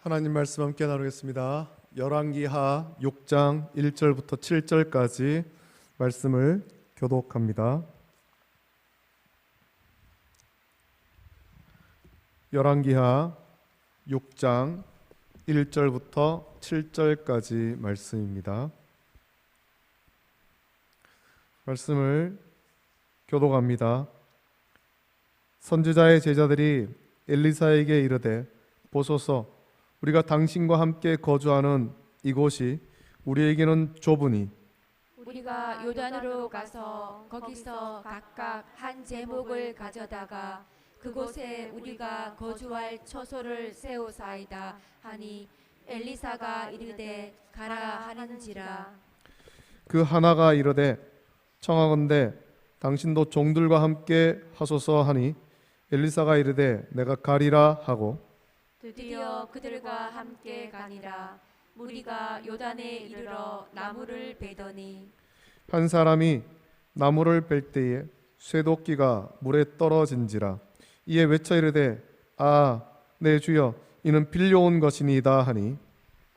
하나님 말씀 함께 나누겠습니다. 열왕기하 6장 1절부터 7절까지 말씀을 교독합니다. 열왕기하 6장 1절부터 7절까지 말씀입니다. 말씀을 교독합니다. 선지자의 제자들이 엘리사에게 이르되 보소서 우리가 당신과 함께 거주하는 이곳이 우리에게는 좁으니 우리가 요단으로 가서 거기서 각각 한 제목을 가져다가 그곳에 우리가 거주할 처소를 세우사이다 하니 엘리사가 이르되 가라 하는지라. 그 하나가 이르되 청하건대 당신도 종들과 함께 하소서 하니 엘리사가 이르되 내가 가리라 하고 드디어 그들과 함께 가니라. 무리가 요단에 이르러 나무를 베더니 한 사람이 나무를 벨 때에 쇠도끼가 물에 떨어진지라. 이에 외쳐 이르되 내 주여 이는 빌려온 것이니이다 하니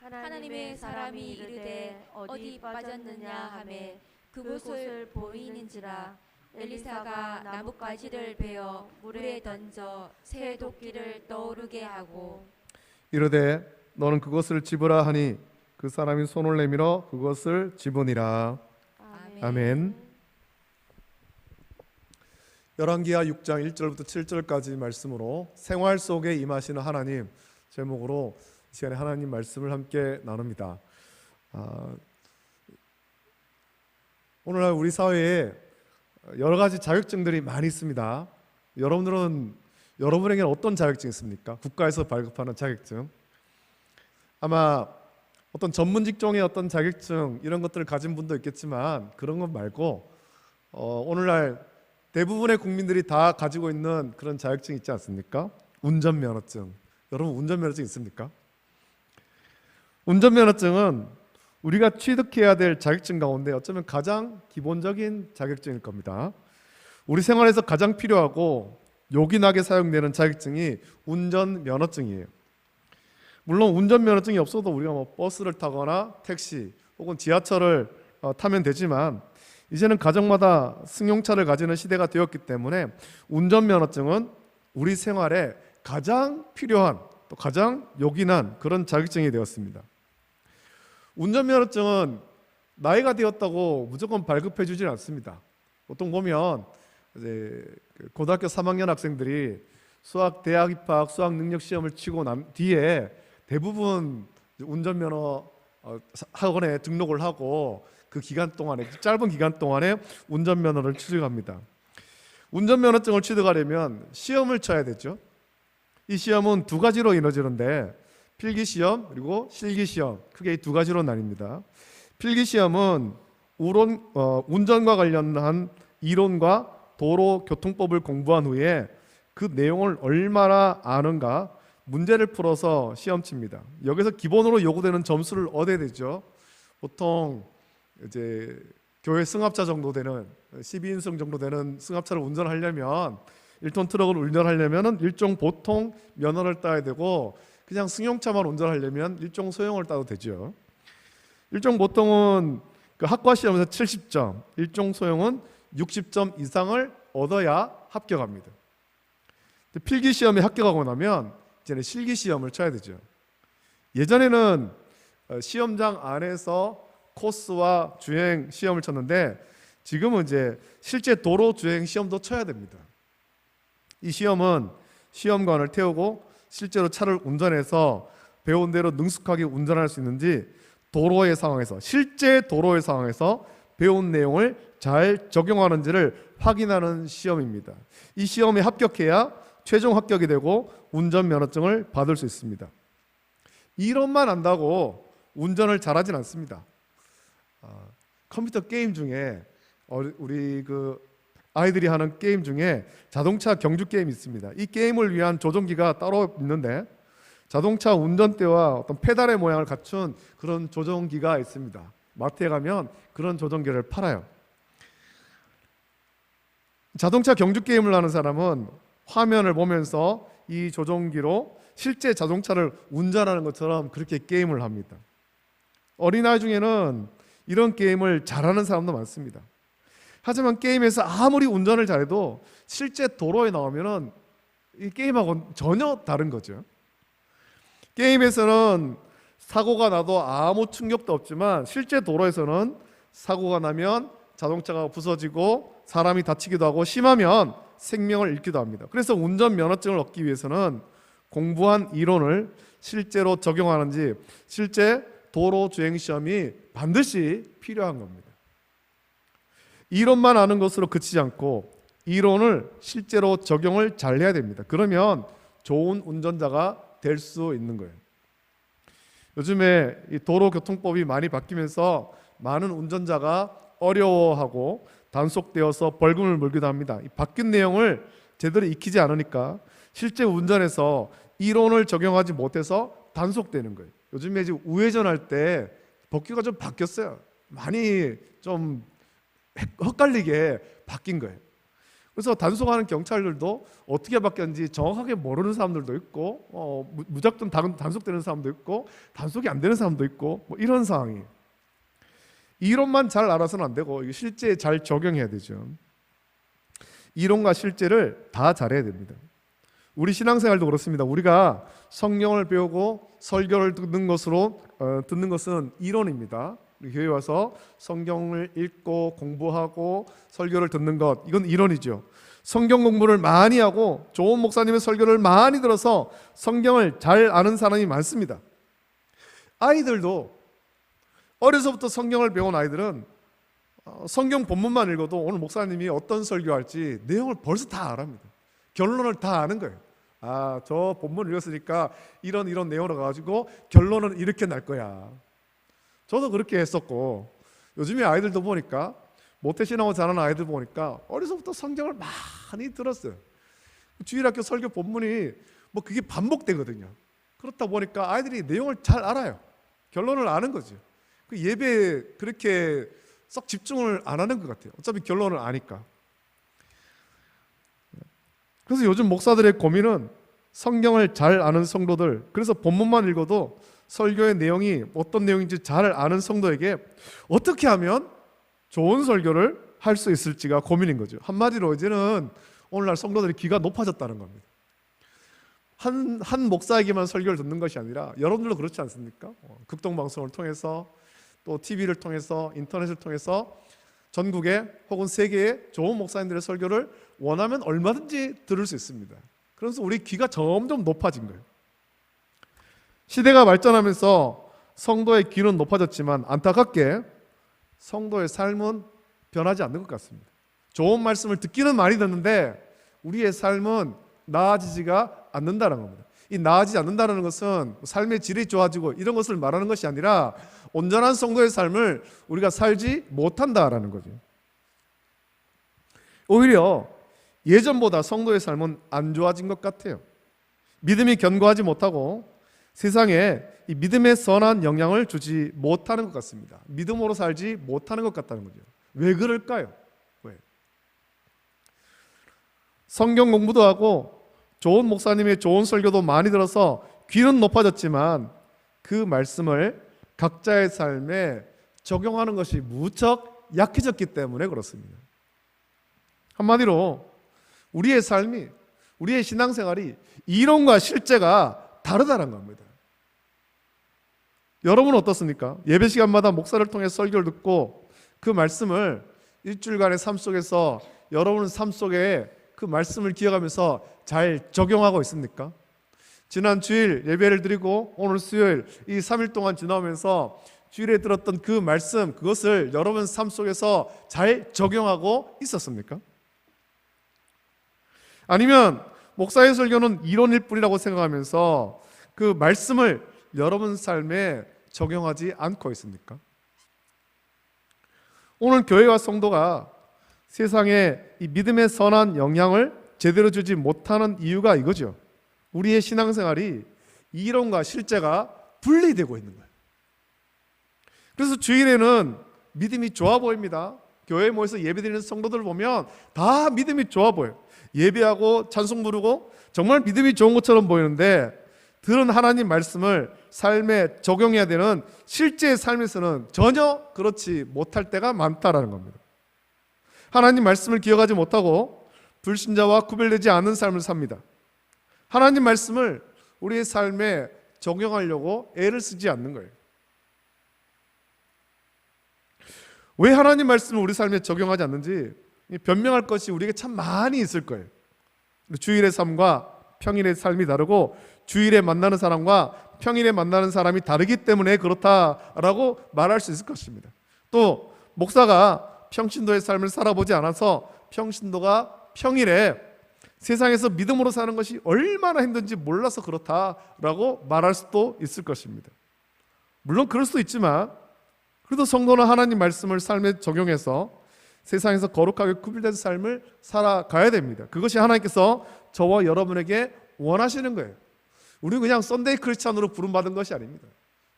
하나님의 사람이 이르되 어디 빠졌느냐 하매 그곳을 보이는지라. 엘리사가 나뭇가지를 베어 물에 던져 새 도끼를 떠오르게 하고 이르되 너는 그것을 집으라 하니 그 사람이 손을 내밀어 그것을 집으니라. 아멘. 열왕기하 6장 1절부터 7절까지 말씀으로 생활 속에 임하시는 하나님 제목으로 이 시간에 하나님 말씀을 함께 나눕니다. 오늘날 우리 사회에 여러 가지 자격증들이 많이 있습니다. 여러분에게는 어떤 자격증이 있습니까? 국가에서 발급하는 자격증. 아마 어떤 전문 직종의 어떤 자격증 이런 것들을 가진 분도 있겠지만 그런 것 말고 오늘날 대부분의 국민들이 다 가지고 있는 그런 자격증이 있지 않습니까? 운전면허증. 여러분 운전면허증 있습니까? 운전면허증은 우리가 취득해야 될 자격증 가운데 어쩌면 가장 기본적인 자격증일 겁니다. 우리 생활에서 가장 필요하고 요긴하게 사용되는 자격증이 운전면허증이에요. 물론 운전면허증이 없어도 우리가 버스를 타거나 택시 혹은 지하철을 타면 되지만 이제는 가정마다 승용차를 가지는 시대가 되었기 때문에 운전면허증은 우리 생활에 가장 필요한 또 가장 요긴한 그런 자격증이 되었습니다. 운전면허증은 나이가 되었다고 무조건 발급해 주지는 않습니다. 보통 보면 이제 고등학교 3학년 학생들이 대학 입학 수학 능력 시험을 치고 난 뒤에 대부분 운전면허 학원에 등록을 하고 그 기간 동안에 짧은 기간 동안에 운전면허를 취득합니다. 운전면허증을 취득하려면 시험을 쳐야 되죠. 이 시험은 두 가지로 이루어지는데 필기시험 그리고 실기시험 크게 두 가지로 나뉩니다. 필기시험은 운전과 관련한 이론과 도로교통법을 공부한 후에 그 내용을 얼마나 아는가 문제를 풀어서 시험 칩니다. 여기서 기본으로 요구되는 점수를 얻어야 되죠. 보통 이제 교회 승합차 정도 되는 12인승 정도 되는 승합차를 운전하려면 1톤 트럭을 운전하려면 일종 보통 면허를 따야 되고 그냥 승용차만 운전하려면 일종 소형을 따도 되죠. 일종 보통은 그 학과 시험에서 70점, 일종 소형은 60점 이상을 얻어야 합격합니다. 필기 시험에 합격하고 나면 이제 실기 시험을 쳐야 되죠. 예전에는 시험장 안에서 코스와 주행 시험을 쳤는데 지금은 이제 실제 도로 주행 시험도 쳐야 됩니다. 이 시험은 시험관을 태우고 실제로 차를 운전해서 배운 대로 능숙하게 운전할 수 있는지 실제 도로의 상황에서 배운 내용을 잘 적용하는지를 확인하는 시험입니다. 이 시험에 합격해야 최종 합격이 되고 운전면허증을 받을 수 있습니다. 이론만 안다고 운전을 잘하진 않습니다. 컴퓨터 게임 중에 우리 아이들이 하는 게임 중에 자동차 경주 게임이 있습니다. 이 게임을 위한 조종기가 따로 있는데 자동차 운전대와 어떤 페달의 모양을 갖춘 그런 조종기가 있습니다. 마트에 가면 그런 조종기를 팔아요. 자동차 경주 게임을 하는 사람은 화면을 보면서 이 조종기로 실제 자동차를 운전하는 것처럼 그렇게 게임을 합니다. 어린아이 중에는 이런 게임을 잘하는 사람도 많습니다. 하지만 게임에서 아무리 운전을 잘해도 실제 도로에 나오면은 이 게임하고는 전혀 다른 거죠. 게임에서는 사고가 나도 아무 충격도 없지만 실제 도로에서는 사고가 나면 자동차가 부서지고 사람이 다치기도 하고 심하면 생명을 잃기도 합니다. 그래서 운전면허증을 얻기 위해서는 공부한 이론을 실제로 적용하는지 실제 도로 주행 시험이 반드시 필요한 겁니다. 이론만 아는 것으로 그치지 않고 이론을 실제로 적용을 잘 해야 됩니다. 그러면 좋은 운전자가 될 수 있는 거예요. 요즘에 이 도로교통법이 많이 바뀌면서 많은 운전자가 어려워하고 단속되어서 벌금을 물기도 합니다. 이 바뀐 내용을 제대로 익히지 않으니까 실제 운전에서 이론을 적용하지 못해서 단속되는 거예요. 요즘에 이제 우회전할 때 법규가 좀 바뀌었어요. 많이 좀 헷갈리게 바뀐 거예요. 그래서 단속하는 경찰들도 어떻게 바뀌었는지 정확하게 모르는 사람들도 있고 무작정 단속되는 사람도 있고 단속이 안 되는 사람도 있고 뭐 이런 상황이에요. 이론만 잘 알아서는 안 되고 실제에 잘 적용해야 되죠. 이론과 실제를 다 잘해야 됩니다. 우리 신앙생활도 그렇습니다. 우리가 성경을 배우고 설교를 듣는 것은 이론입니다. 교회 와서 성경을 읽고 공부하고 설교를 듣는 것, 이건 이론이죠. 성경 공부를 많이 하고 좋은 목사님의 설교를 많이 들어서 성경을 잘 아는 사람이 많습니다. 아이들도 어려서부터 성경을 배운 아이들은 성경 본문만 읽어도 오늘 목사님이 어떤 설교할지 내용을 벌써 다 알아합니다. 결론을 다 아는 거예요. 저 본문 읽었으니까 이런 내용으로 가지고 결론은 이렇게 날 거야. 저도 그렇게 했었고 요즘에 아이들도 보니까 모태신앙을 잘하는 아이들 보니까 어려서부터 성경을 많이 들었어요. 주일학교 설교 본문이 그게 반복되거든요. 그렇다 보니까 아이들이 내용을 잘 알아요. 결론을 아는 거죠. 그 예배에 그렇게 썩 집중을 안 하는 것 같아요. 어차피 결론을 아니까. 그래서 요즘 목사들의 고민은 성경을 잘 아는 성도들, 그래서 본문만 읽어도 설교의 내용이 어떤 내용인지 잘 아는 성도에게 어떻게 하면 좋은 설교를 할 수 있을지가 고민인 거죠. 한마디로 이제는 오늘날 성도들의 귀가 높아졌다는 겁니다. 한 목사에게만 설교를 듣는 것이 아니라 여러분들도 그렇지 않습니까? 극동방송을 통해서 또 TV를 통해서 인터넷을 통해서 전국에 혹은 세계에 좋은 목사님들의 설교를 원하면 얼마든지 들을 수 있습니다. 그래서 우리 귀가 점점 높아진 거예요. 시대가 발전하면서 성도의 귀는 높아졌지만 안타깝게 성도의 삶은 변하지 않는 것 같습니다. 좋은 말씀을 듣기는 많이 듣는데 우리의 삶은 나아지지가 않는다는 겁니다. 이 나아지지 않는다는 것은 삶의 질이 좋아지고 이런 것을 말하는 것이 아니라 온전한 성도의 삶을 우리가 살지 못한다라는 거죠. 오히려 예전보다 성도의 삶은 안 좋아진 것 같아요. 믿음이 견고하지 못하고 세상에 이 믿음의 선한 영향을 주지 못하는 것 같습니다. 믿음으로 살지 못하는 것 같다는 거죠. 왜 그럴까요? 왜? 성경 공부도 하고 좋은 목사님의 좋은 설교도 많이 들어서 귀는 높아졌지만 그 말씀을 각자의 삶에 적용하는 것이 무척 약해졌기 때문에 그렇습니다. 한마디로 우리의 삶이, 우리의 신앙생활이 이론과 실제가 다르다는 겁니다. 여러분은 어떻습니까? 예배 시간마다 목사를 통해 설교를 듣고 그 말씀을 일주일간의 삶 속에서 여러분 삶 속에 그 말씀을 기억하면서 잘 적용하고 있습니까? 지난 주일 예배를 드리고 오늘 수요일 이 3일 동안 지나오면서 주일에 들었던 그 말씀, 그것을 여러분 삶 속에서 잘 적용하고 있었습니까? 아니면 목사의 설교는 이론일 뿐이라고 생각하면서 그 말씀을 여러분 삶에 적용하지 않고 있습니까? 오늘 교회와 성도가 세상에 이 믿음의 선한 영향을 제대로 주지 못하는 이유가 이거죠. 우리의 신앙생활이 이론과 실제가 분리되고 있는 거예요. 그래서 주일에는 믿음이 좋아 보입니다. 교회에 모여서 예배드리는 성도들을 보면 다 믿음이 좋아 보여요. 예배하고 찬송 부르고 정말 믿음이 좋은 것처럼 보이는데 들은 하나님 말씀을 삶에 적용해야 되는 실제 삶에서는 전혀 그렇지 못할 때가 많다라는 겁니다. 하나님 말씀을 기억하지 못하고 불신자와 구별되지 않은 삶을 삽니다. 하나님 말씀을 우리의 삶에 적용하려고 애를 쓰지 않는 거예요. 왜 하나님 말씀을 우리 삶에 적용하지 않는지 변명할 것이 우리에게 참 많이 있을 거예요. 주일의 삶과 평일의 삶이 다르고 주일에 만나는 사람과 평일에 만나는 사람이 다르기 때문에 그렇다라고 말할 수 있을 것입니다. 또 목사가 평신도의 삶을 살아보지 않아서 평신도가 평일에 세상에서 믿음으로 사는 것이 얼마나 힘든지 몰라서 그렇다라고 말할 수도 있을 것입니다. 물론 그럴 수도 있지만 그래도 성도는 하나님 말씀을 삶에 적용해서 세상에서 거룩하게 구별된 삶을 살아가야 됩니다. 그것이 하나님께서 저와 여러분에게 원하시는 거예요. 우리는 그냥 썬데이 크리스찬으로 부름받은 것이 아닙니다.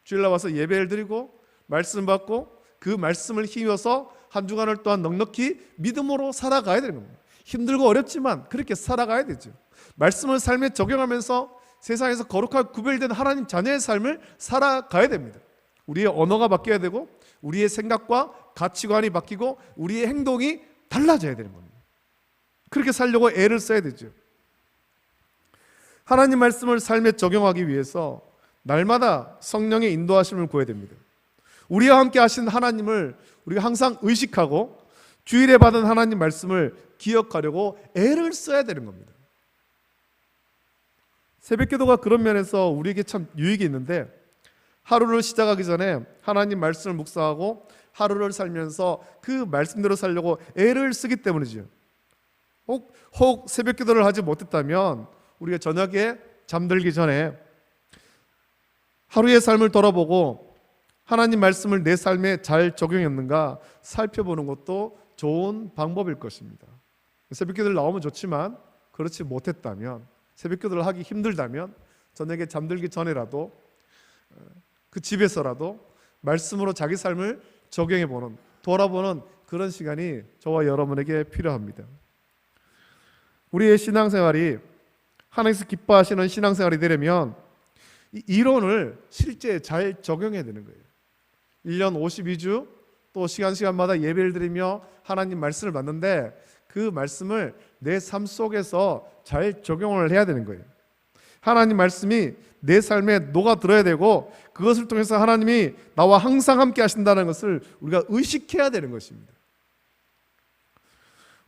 주일날 와서 예배를 드리고 말씀 받고 그 말씀을 힘입어서 한 주간을 또한 넉넉히 믿음으로 살아가야 되는 겁니다. 힘들고 어렵지만 그렇게 살아가야 되죠. 말씀을 삶에 적용하면서 세상에서 거룩하게 구별된 하나님 자녀의 삶을 살아가야 됩니다. 우리의 언어가 바뀌어야 되고 우리의 생각과 가치관이 바뀌고 우리의 행동이 달라져야 되는 겁니다. 그렇게 살려고 애를 써야 되죠. 하나님 말씀을 삶에 적용하기 위해서 날마다 성령의 인도하심을 구해야 됩니다. 우리와 함께 하신 하나님을 우리가 항상 의식하고 주일에 받은 하나님 말씀을 기억하려고 애를 써야 되는 겁니다. 새벽기도가 그런 면에서 우리에게 참 유익이 있는데 하루를 시작하기 전에 하나님 말씀을 묵상하고 하루를 살면서 그 말씀대로 살려고 애를 쓰기 때문이죠. 혹 새벽기도를 하지 못했다면 우리가 저녁에 잠들기 전에 하루의 삶을 돌아보고 하나님 말씀을 내 삶에 잘 적용했는가 살펴보는 것도 좋은 방법일 것입니다. 새벽기도를 나오면 좋지만 그렇지 못했다면, 새벽기도를 하기 힘들다면 저녁에 잠들기 전에라도 그 집에서라도 말씀으로 자기 삶을 적용해보는, 돌아보는 그런 시간이 저와 여러분에게 필요합니다. 우리의 신앙생활이 하나님께서 기뻐하시는 신앙생활이 되려면 이 이론을 실제 잘 적용해야 되는 거예요. 1년 52주 또 시간마다 예배를 드리며 하나님 말씀을 받는데 그 말씀을 내 삶 속에서 잘 적용을 해야 되는 거예요. 하나님 말씀이 내 삶에 녹아들어야 되고 그것을 통해서 하나님이 나와 항상 함께 하신다는 것을 우리가 의식해야 되는 것입니다.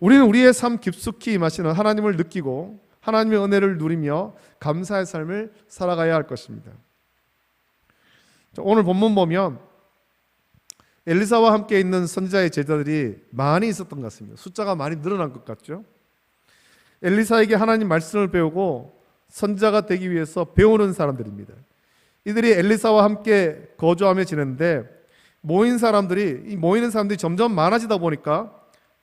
우리는 우리의 삶 깊숙이 임하시는 하나님을 느끼고 하나님의 은혜를 누리며 감사의 삶을 살아가야 할 것입니다. 오늘 본문 보면 엘리사와 함께 있는 선지자의 제자들이 많이 있었던 것 같습니다. 숫자가 많이 늘어난 것 같죠. 엘리사에게 하나님 말씀을 배우고 선지자가 되기 위해서 배우는 사람들입니다. 이들이 엘리사와 함께 거주하며 지냈는데 모이는 사람들이 점점 많아지다 보니까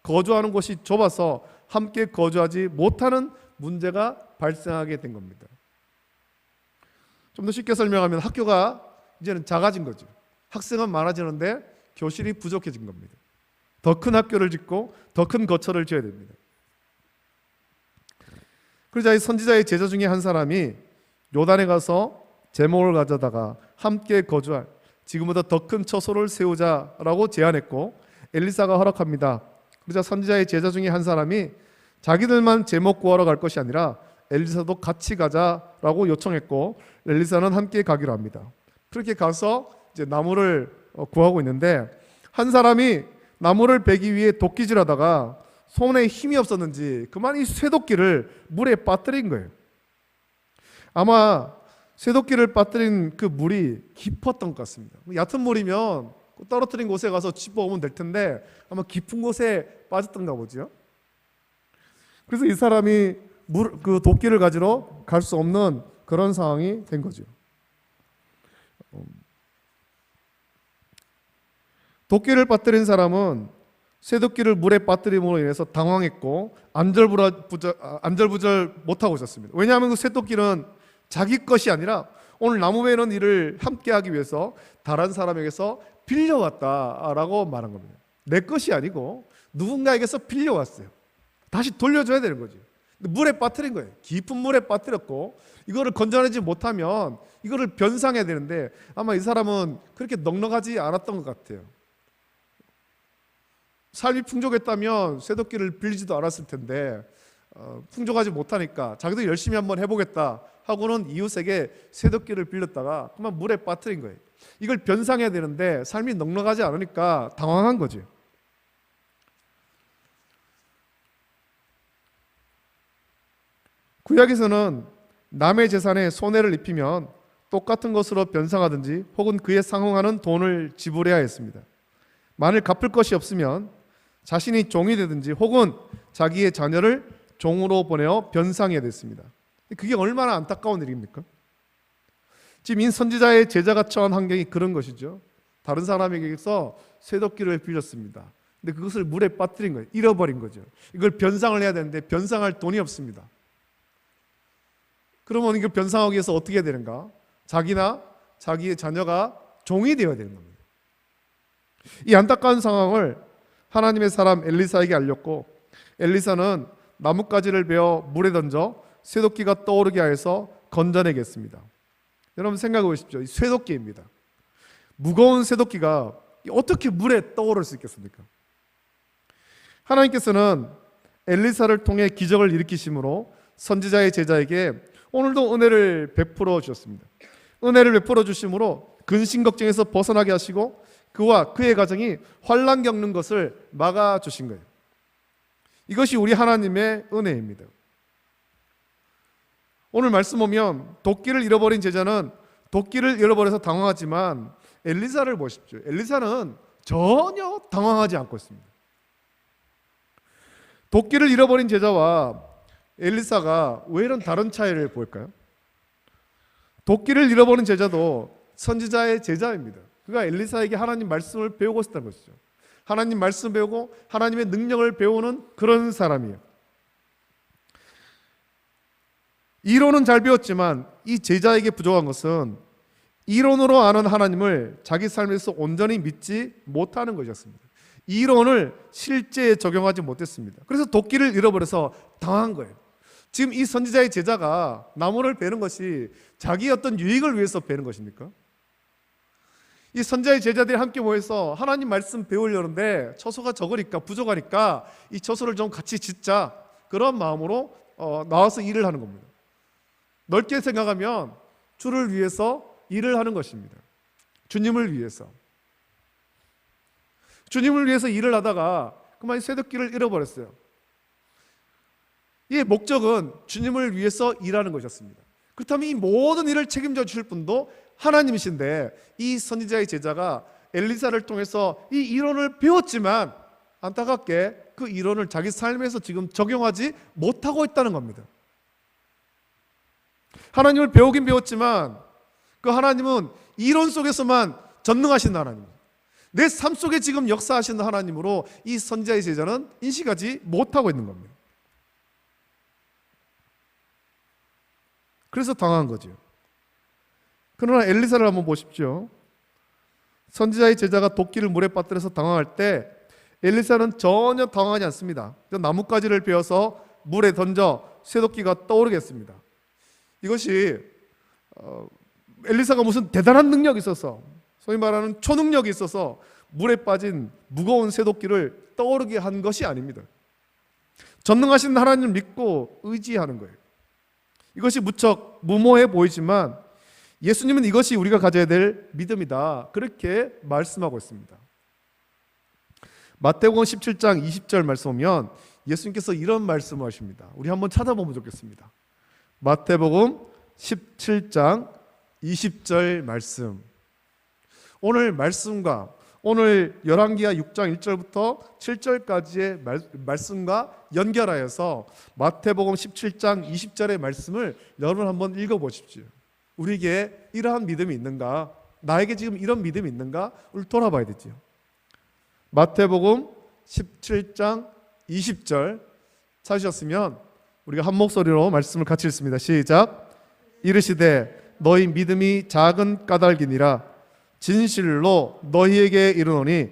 거주하는 곳이 좁아서 함께 거주하지 못하는 문제가 발생하게 된 겁니다. 좀 더 쉽게 설명하면 학교가 이제는 작아진 거죠. 학생은 많아지는데 교실이 부족해진 겁니다. 더 큰 학교를 짓고 더 큰 거처를 지어야 됩니다. 그러자 이 선지자의 제자 중에 한 사람이 요단에 가서 제목을 가져다가 함께 거주할 지금보다 더 큰 처소를 세우자라고 제안했고 엘리사가 허락합니다. 그러자 선지자의 제자 중에 한 사람이 자기들만 제목 구하러 갈 것이 아니라 엘리사도 같이 가자라고 요청했고 엘리사는 함께 가기로 합니다. 그렇게 가서 이제 나무를 구하고 있는데 한 사람이 나무를 베기 위해 도끼질하다가 손에 힘이 없었는지 그만 이 쇠도끼를 물에 빠뜨린 거예요. 아마 쇠도끼를 빠뜨린 그 물이 깊었던 것 같습니다. 얕은 물이면 떨어뜨린 곳에 가서 짚어오면 될 텐데 아마 깊은 곳에 빠졌던가 보죠. 그래서 이 사람이 그 도끼를 가지러 갈 수 없는 그런 상황이 된 거죠. 도끼를 빠뜨린 사람은 쇠도끼를 물에 빠뜨림으로 인해서 당황했고 안절부절 못하고 있었습니다. 왜냐하면 그 쇠도끼는 자기 것이 아니라 오늘 나무 베는 일을 함께 하기 위해서 다른 사람에게서 빌려왔다라고 말한 겁니다. 내 것이 아니고 누군가에게서 빌려왔어요. 다시 돌려줘야 되는 거죠. 물에 빠뜨린 거예요. 깊은 물에 빠뜨렸고 이거를 건져내지 못하면 이거를 변상해야 되는데 아마 이 사람은 그렇게 넉넉하지 않았던 것 같아요. 삶이 풍족했다면 쇠도끼를 빌리지도 않았을 텐데 풍족하지 못하니까 자기도 열심히 한번 해보겠다 하고는 이웃에게 쇠도끼를 빌렸다가 그만 물에 빠뜨린 거예요. 이걸 변상해야 되는데 삶이 넉넉하지 않으니까 당황한 거죠. 구약에서는 남의 재산에 손해를 입히면 똑같은 것으로 변상하든지 혹은 그에 상응하는 돈을 지불해야 했습니다. 만일 갚을 것이 없으면 자신이 종이 되든지 혹은 자기의 자녀를 종으로 보내어 변상해야 됐습니다. 그게 얼마나 안타까운 일입니까? 지금 이 선지자의 제자가 처한 환경이 그런 것이죠. 다른 사람에게서 쇠도끼를 빌렸습니다. 근데 그것을 물에 빠뜨린 거예요. 잃어버린 거죠. 이걸 변상을 해야 되는데 변상할 돈이 없습니다. 그러면 이걸 변상하기 위해서 어떻게 해야 되는가? 자기나 자기의 자녀가 종이 되어야 되는 겁니다. 이 안타까운 상황을 하나님의 사람 엘리사에게 알렸고 엘리사는 나뭇가지를 베어 물에 던져 쇠도끼가 떠오르게 하여서 건져내게 했습니다. 여러분 생각해 보십시오. 이 쇠도끼입니다. 무거운 쇠도끼가 어떻게 물에 떠오를 수 있겠습니까? 하나님께서는 엘리사를 통해 기적을 일으키심으로 선지자의 제자에게 오늘도 은혜를 베풀어 주셨습니다. 은혜를 베풀어 주심으로 근심 걱정에서 벗어나게 하시고 그와 그의 가정이 환난 겪는 것을 막아 주신 거예요. 이것이 우리 하나님의 은혜입니다. 오늘 말씀 보면 도끼를 잃어버린 제자는 도끼를 잃어버려서 당황하지만 엘리사를 보십시오. 엘리사는 전혀 당황하지 않고 있습니다. 도끼를 잃어버린 제자와 엘리사가 왜 이런 다른 차이를 보일까요? 도끼를 잃어버린 제자도 선지자의 제자입니다. 그가 엘리사에게 하나님 말씀을 배우고 있었다는 것이죠. 하나님 말씀 배우고 하나님의 능력을 배우는 그런 사람이에요. 이론은 잘 배웠지만 이 제자에게 부족한 것은 이론으로 아는 하나님을 자기 삶에서 온전히 믿지 못하는 것이었습니다. 이론을 실제에 적용하지 못했습니다. 그래서 도끼를 잃어버려서 당한 거예요. 지금 이 선지자의 제자가 나무를 베는 것이 자기의 어떤 유익을 위해서 베는 것입니까? 이 선지자의 제자들이 함께 모여서 하나님 말씀 배우려는데 처소가 적으니까 부족하니까 이 처소를 좀 같이 짓자 그런 마음으로 나와서 일을 하는 겁니다. 넓게 생각하면 주를 위해서 일을 하는 것입니다. 주님을 위해서. 주님을 위해서 일을 하다가 그만 쇠도끼를 잃어버렸어요. 이 목적은 주님을 위해서 일하는 것이었습니다. 그렇다면 이 모든 일을 책임져 주실 분도 하나님이신데 이 선지자의 제자가 엘리사를 통해서 이 이론을 배웠지만 안타깝게 그 이론을 자기 삶에서 지금 적용하지 못하고 있다는 겁니다. 하나님을 배우긴 배웠지만 그 하나님은 이론 속에서만 전능하신 하나님, 내 삶 속에 지금 역사하시는 하나님으로 이 선지자의 제자는 인식하지 못하고 있는 겁니다. 그래서 당한 거죠. 그러나 엘리사를 한번 보십시오. 선지자의 제자가 도끼를 물에 빠뜨려서 당황할 때 엘리사는 전혀 당황하지 않습니다. 나뭇가지를 베어서 물에 던져 쇠도끼가 떠오르게 했습니다. 이것이 엘리사가 무슨 대단한 능력이 있어서 소위 말하는 초능력이 있어서 물에 빠진 무거운 쇠도끼를 떠오르게 한 것이 아닙니다. 전능하신 하나님을 믿고 의지하는 거예요. 이것이 무척 무모해 보이지만 예수님은 이것이 우리가 가져야 될 믿음이다 그렇게 말씀하고 있습니다. 마태복음 17장 20절 말씀 보면 예수님께서 이런 말씀을 하십니다. 우리 한번 찾아보면 좋겠습니다. 마태복음 17장 20절 말씀. 오늘 말씀과 오늘 열왕기하 6장 1절부터 7절까지의 말씀과 연결하여서 마태복음 17장 20절의 말씀을 여러분 한번 읽어보십시오. 우리에게 이러한 믿음이 있는가? 나에게 지금 이런 믿음이 있는가? 우리 돌아봐야 되죠. 마태복음 17장 20절 찾으셨으면 우리가 한 목소리로 말씀을 같이 읽습니다. 시작. 이르시되 너희 믿음이 작은 까닭이니라. 진실로 너희에게 이르노니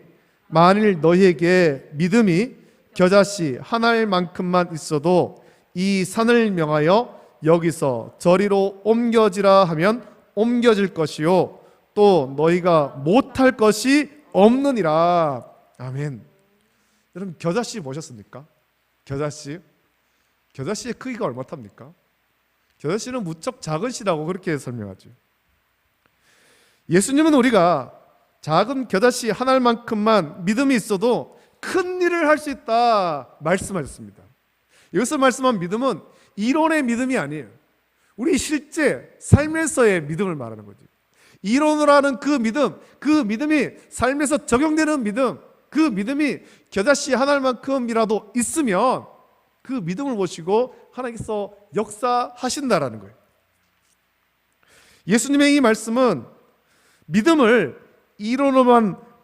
만일 너희에게 믿음이 겨자씨 하나만큼만 있어도 이 산을 명하여 여기서 저리로 옮겨지라 하면 옮겨질 것이요 또 너희가 못할 것이 없느니라. 아멘. 여러분 겨자씨 보셨습니까? 겨자씨의 크기가 얼마답니까? 겨자씨는 무척 작은 씨라고 그렇게 설명하죠. 예수님은 우리가 작은 겨자씨 한 알만큼만 믿음이 있어도 큰 일을 할 수 있다 말씀하셨습니다. 여기서 말씀한 믿음은 이론의 믿음이 아니에요. 우리 실제 삶에서의 믿음을 말하는 거죠. 이론으로 하는 그 믿음이 삶에서 적용되는 믿음, 그 믿음이 겨자씨 한 알만큼이라도 있으면 그 믿음을 보시고 하나님께서 역사하신다라는 거예요. 예수님의 이 말씀은 믿음을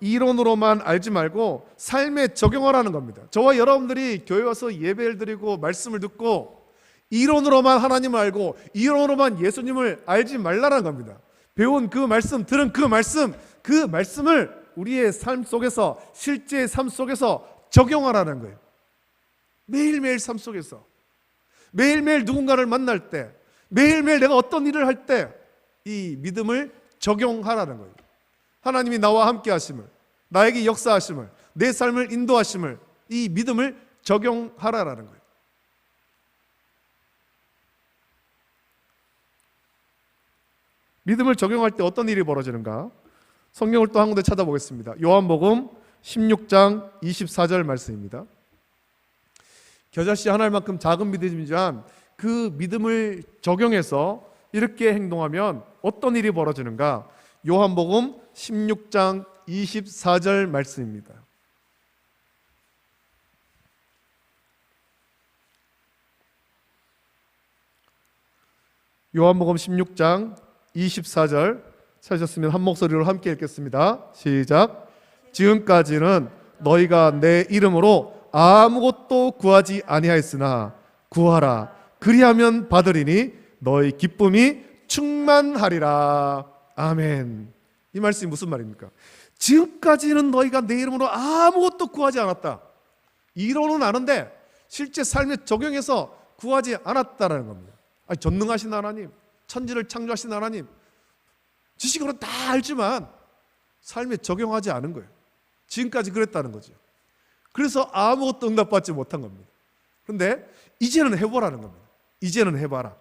이론으로만 알지 말고 삶에 적용하라는 겁니다. 저와 여러분들이 교회 와서 예배를 드리고 말씀을 듣고 이론으로만 하나님을 알고 이론으로만 예수님을 알지 말라는 겁니다. 배운 그 말씀, 들은 그 말씀을 우리의 삶 속에서, 실제 삶 속에서 적용하라는 거예요. 매일매일 삶 속에서, 매일매일 누군가를 만날 때, 매일매일 내가 어떤 일을 할 때 이 믿음을 적용하라는 거예요. 하나님이 나와 함께 하심을, 나에게 역사하심을, 내 삶을 인도하심을, 이 믿음을 적용하라는 거예요. 믿음을 적용할 때 어떤 일이 벌어지는가? 성경을 또 한 군데 찾아보겠습니다. 요한복음 16장 24절 말씀입니다. 겨자씨 한 알만큼 작은 믿음이지만 그 믿음을 적용해서 이렇게 행동하면 어떤 일이 벌어지는가? 요한복음 16장 24절 말씀입니다. 요한복음 16장 24절 찾으셨으면 한 목소리로 함께 읽겠습니다. 시작. 지금까지는 너희가 내 이름으로 아무것도 구하지 아니하였으나 구하라 그리하면 받으리니 너희 기쁨이 충만하리라. 아멘. 이 말씀이 무슨 말입니까? 지금까지는 너희가 내 이름으로 아무것도 구하지 않았다. 이론은 아는데 실제 삶에 적용해서 구하지 않았다라는 겁니다. 아니, 전능하신 하나님, 천지를 창조하신 하나님, 지식으로 다 알지만 삶에 적용하지 않은 거예요. 지금까지 그랬다는 거죠. 그래서 아무것도 응답받지 못한 겁니다. 그런데 이제는 해보라는 겁니다. 이제는 해봐라.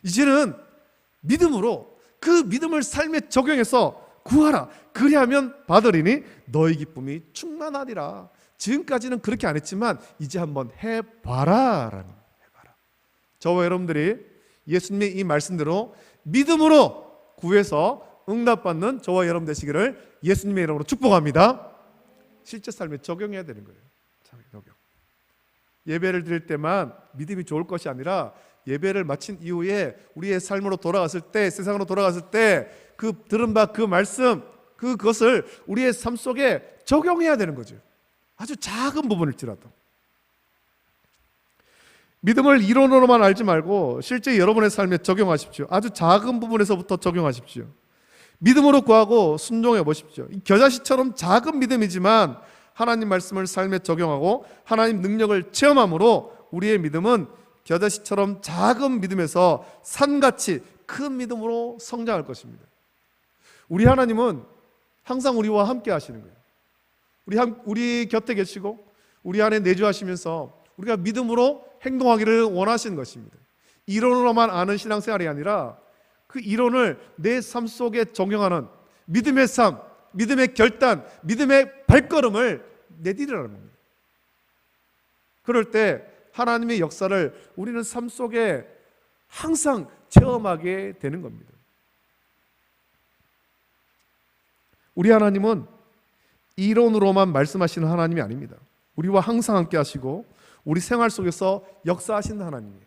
이제는 믿음으로 그 믿음을 삶에 적용해서 구하라. 그리하면 받으리니 너희 기쁨이 충만하리라. 지금까지는 그렇게 안 했지만 이제 한번 해봐라. 저와 여러분들이 예수님의 이 말씀대로 믿음으로 구해서 응답받는 저와 여러분 되시기를 예수님의 이름으로 축복합니다. 실제 삶에 적용해야 되는 거예요. 적용. 예배를 드릴 때만 믿음이 좋을 것이 아니라 예배를 마친 이후에 우리의 삶으로 돌아갔을 때, 세상으로 돌아갔을 때 그 들은 바 그 말씀, 그것을 우리의 삶 속에 적용해야 되는 거죠. 아주 작은 부분일지라도. 믿음을 이론으로만 알지 말고 실제 여러분의 삶에 적용하십시오. 아주 작은 부분에서부터 적용하십시오. 믿음으로 구하고 순종해 보십시오. 겨자씨처럼 작은 믿음이지만 하나님 말씀을 삶에 적용하고 하나님 능력을 체험함으로 우리의 믿음은 겨자씨처럼 작은 믿음에서 산같이 큰 믿음으로 성장할 것입니다. 우리 하나님은 항상 우리와 함께 하시는 거예요. 우리 곁에 계시고 우리 안에 내주하시면서 우리가 믿음으로 행동하기를 원하시는 것입니다. 이론으로만 아는 신앙생활이 아니라 그 이론을 내 삶 속에 적용하는 믿음의 삶, 믿음의 결단, 믿음의 발걸음을 내디디라는 겁니다. 그럴 때 하나님의 역사를 우리는 삶 속에 항상 체험하게 되는 겁니다. 우리 하나님은 이론으로만 말씀하시는 하나님이 아닙니다. 우리와 항상 함께 하시고 우리 생활 속에서 역사하시는 하나님이에요.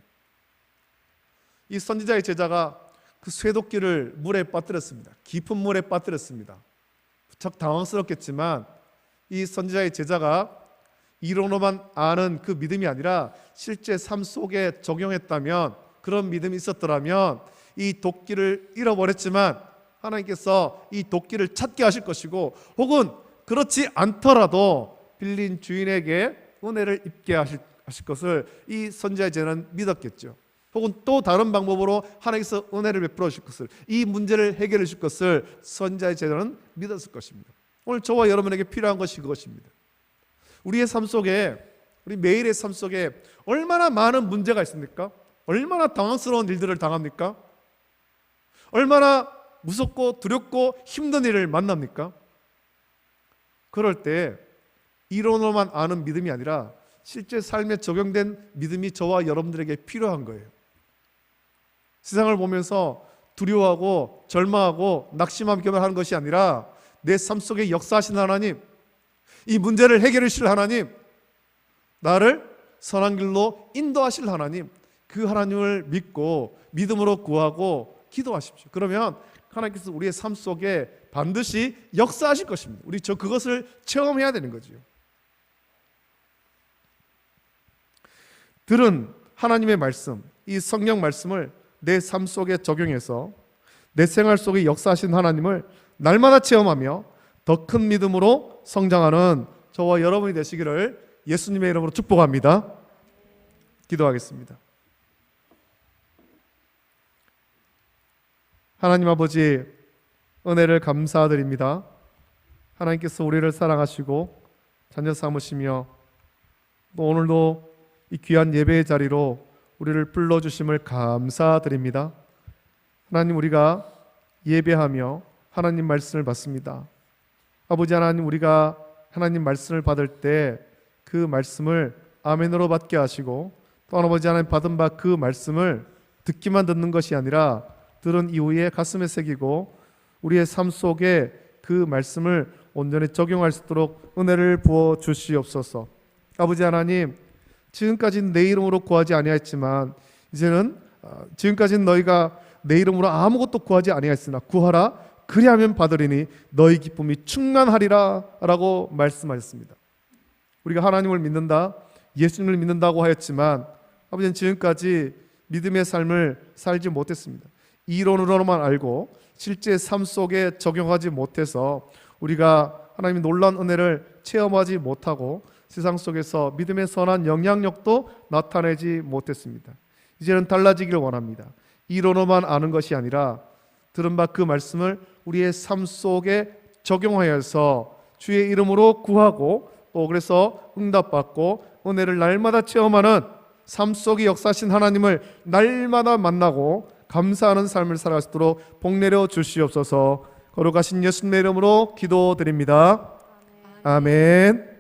이 선지자의 제자가 그 쇠도끼를 물에 빠뜨렸습니다. 깊은 물에 빠뜨렸습니다. 무척 당황스럽겠지만 이 선지자의 제자가 이론으로만 아는 그 믿음이 아니라 실제 삶 속에 적용했다면, 그런 믿음이 있었더라면 이 도끼를 잃어버렸지만 하나님께서 이 도끼를 찾게 하실 것이고, 혹은 그렇지 않더라도 빌린 주인에게 은혜를 입게 하실 것을 이 선지자의 제자는 믿었겠죠. 혹은 또 다른 방법으로 하나님께서 은혜를 베풀어 주실 것을, 이 문제를 해결해 주실 것을 선지자의 제자는 믿었을 것입니다. 오늘 저와 여러분에게 필요한 것이 그것입니다. 우리의 삶 속에, 우리 매일의 삶 속에 얼마나 많은 문제가 있습니까? 얼마나 당황스러운 일들을 당합니까? 얼마나 무섭고 두렵고 힘든 일을 만납니까? 그럴 때 이론으로만 아는 믿음이 아니라 실제 삶에 적용된 믿음이 저와 여러분들에게 필요한 거예요. 세상을 보면서 두려워하고 절망하고 낙심하기만 하는 것이 아니라 내 삶 속에 역사하신 하나님, 이 문제를 해결해 주실 하나님, 나를 선한 길로 인도하실 하나님, 그 하나님을 믿고 믿음으로 구하고 기도하십시오. 그러면 하나님께서 우리의 삶 속에 반드시 역사하실 것입니다. 우리 그것을 체험해야 되는 거죠. 들은 하나님의 말씀, 이 성령 말씀을 내 삶 속에 적용해서 내 생활 속에 역사하신 하나님을 날마다 체험하며 더 큰 믿음으로 성장하는 저와 여러분이 되시기를 예수님의 이름으로 축복합니다. 기도하겠습니다. 하나님 아버지, 은혜를 감사드립니다. 하나님께서 우리를 사랑하시고 자녀 삼으시며 또 오늘도 이 귀한 예배의 자리로 우리를 불러주심을 감사드립니다. 하나님, 우리가 예배하며 하나님 말씀을 받습니다. 아버지 하나님, 우리가 하나님 말씀을 받을 때 그 말씀을 아멘으로 받게 하시고 또 아버지 하나님 받은 바 그 말씀을 듣기만 듣는 것이 아니라 들은 이후에 가슴에 새기고 우리의 삶 속에 그 말씀을 온전히 적용할 수 있도록 은혜를 부어 주시옵소서. 아버지 하나님, 지금까지는 내 이름으로 구하지 아니하였지만 이제는 지금까지는 너희가 내 이름으로 아무것도 구하지 아니하였으나 구하라 그리하면 받으리니 너희 기쁨이 충만하리라 라고 말씀하셨습니다. 우리가 하나님을 믿는다, 예수님을 믿는다고 하였지만 아버지는 지금까지 믿음의 삶을 살지 못했습니다. 이론으로만 알고 실제 삶 속에 적용하지 못해서 우리가 하나님의 놀라운 은혜를 체험하지 못하고 세상 속에서 믿음의 선한 영향력도 나타내지 못했습니다. 이제는 달라지기를 원합니다. 이론으로만 아는 것이 아니라 들은 바 그 말씀을 우리의 삶 속에 적용하여서 주의 이름으로 구하고 또 그래서 응답받고 은혜를 날마다 체험하는 삶 속에 역사하신 하나님을 날마다 만나고 감사하는 삶을 살아갈 수 있도록 복 내려 주시옵소서. 거룩하신 예수님의 이름으로 기도드립니다. 아멘.